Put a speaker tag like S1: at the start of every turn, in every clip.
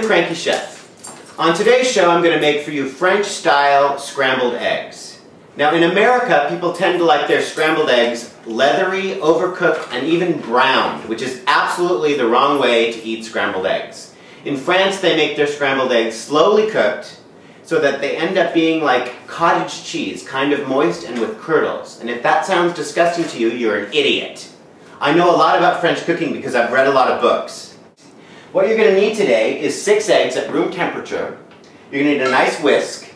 S1: the Cranky Chef. On today's show, I'm going to make for you French-style scrambled eggs. Now, in America, people tend to like their scrambled eggs leathery, overcooked, and even browned, which is absolutely the wrong way to eat scrambled eggs. In France, they make their scrambled eggs slowly cooked so that they end up being like cottage cheese, kind of moist and with curdles. And if that sounds disgusting to you, you're an idiot. I know a lot about French cooking because I've read a lot of books. What you're going to need today is 6 eggs at room temperature. You're going to need a nice whisk,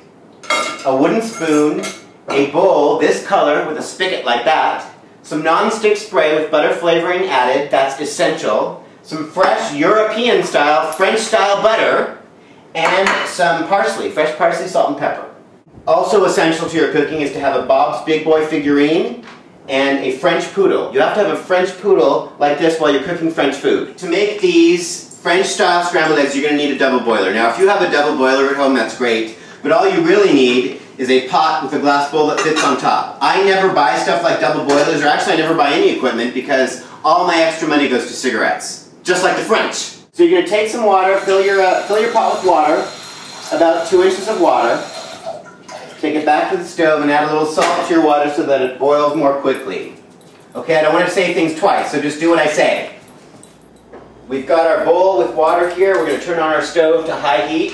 S1: a wooden spoon, a bowl this color with a spigot like that, some non-stick spray with butter flavoring added, that's essential, some fresh European style, French style butter, and some parsley, fresh parsley, salt and pepper. Also essential to your cooking is to have a Bob's Big Boy figurine and a French poodle. You have to have a French poodle like this while you're cooking French food. To make these French-style scrambled eggs, you're going to need a double boiler. Now, if you have a double boiler at home, that's great, but all you really need is a pot with a glass bowl that fits on top. I never buy stuff like double boilers, or actually I never buy any equipment because all my extra money goes to cigarettes, just like the French. So you're going to take some water, fill your pot with water, about 2 inches of water. Take it back to the stove and add a little salt to your water so that it boils more quickly. Okay, I don't want to say things twice, so just do what I say. We've got our bowl with water here. We're going to turn on our stove to high heat.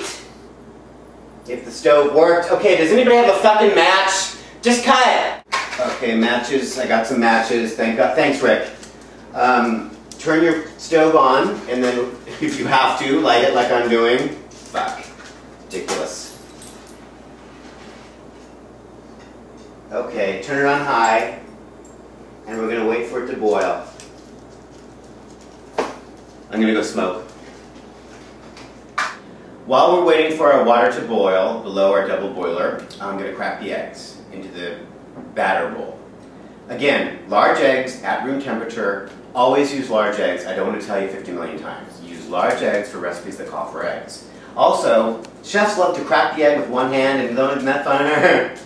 S1: If the stove worked. Okay, does anybody have a fucking match? Just cut it. Okay, matches. I got some matches. Thank God. Thanks, Rick. Turn your stove on, and then if you have to, light it like I'm doing. Fuck. Ridiculous. Okay, turn it on high, and we're going to wait for it to boil. I'm going to go smoke. While we're waiting for our water to boil below our double boiler, I'm going to crack the eggs into the batter bowl. Again, large eggs at room temperature. Always use large eggs. I don't want to tell you 50 million times. Use large eggs for recipes that call for eggs. Also, chefs love to crack the egg with one hand, and isn't that fun?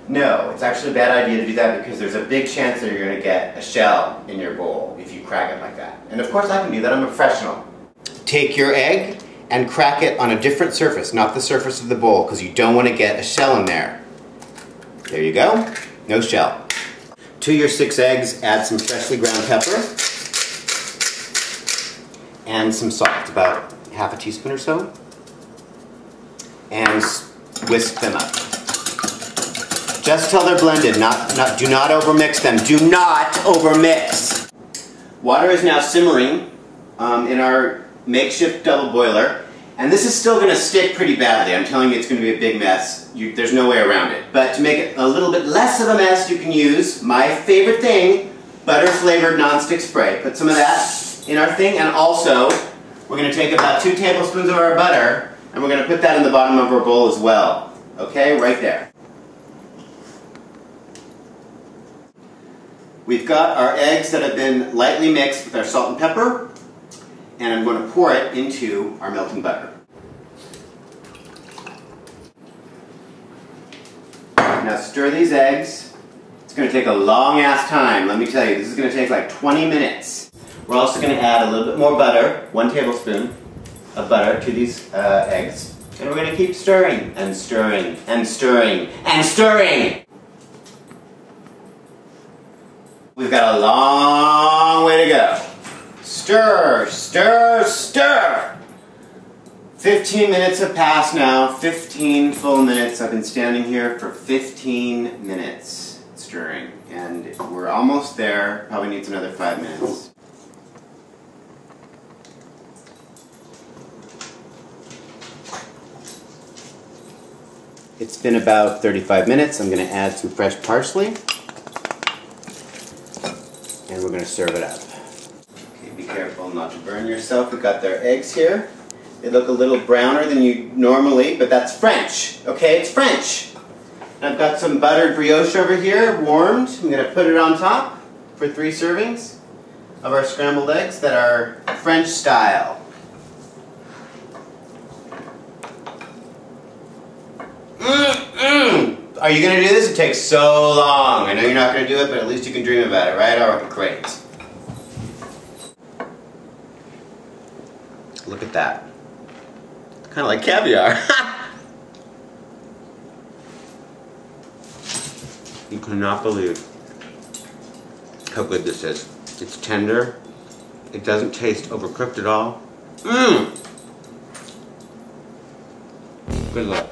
S1: No, it's actually a bad idea to do that because there's a big chance that you're going to get a shell in your bowl if you crack it like that. And of course I can do that, I'm a professional. Take your egg and crack it on a different surface, not the surface of the bowl, because you don't want to get a shell in there. There you go, no shell. To your 6 eggs, add some freshly ground pepper and some salt, about half a teaspoon or so, and whisk them up. Just till they're blended, do not overmix them. Do not overmix. Water is now simmering in our makeshift double boiler, and this is still going to stick pretty badly. I'm telling you, it's going to be a big mess. There's no way around it. But to make it a little bit less of a mess, you can use my favorite thing, butter-flavored nonstick spray. Put some of that in our thing, and also we're going to take about 2 tablespoons of our butter, and we're going to put that in the bottom of our bowl as well. Okay, right there. We've got our eggs that have been lightly mixed with our salt and pepper, and I'm going to pour it into our melting butter. Now stir these eggs. It's going to take a long ass time, let me tell you. This is going to take like 20 minutes. We're also going to add a little bit more butter, 1 tablespoon of butter to these eggs. And we're going to keep stirring and stirring and stirring and stirring. We've got a long way to go. Stir, stir, stir. 15 minutes have passed now. 15 full minutes. I've been standing here for 15 minutes stirring. And we're almost there. Probably needs another 5 minutes. It's been about 35 minutes. I'm going to add some fresh parsley. And we're going to serve it up. Okay, be careful not to burn yourself. We've got their eggs here. They look a little browner than you normally, but that's French. Okay, it's French. And I've got some buttered brioche over here, warmed. I'm going to put it on top for 3 servings of our scrambled eggs that are French style. Are you going to do this? It takes so long. I know you're not going to do it, but at least you can dream about it, right? All right, great. Look at that. Kind of like caviar. You cannot believe how good this is. It's tender. It doesn't taste overcooked at all. Mmm! Good luck.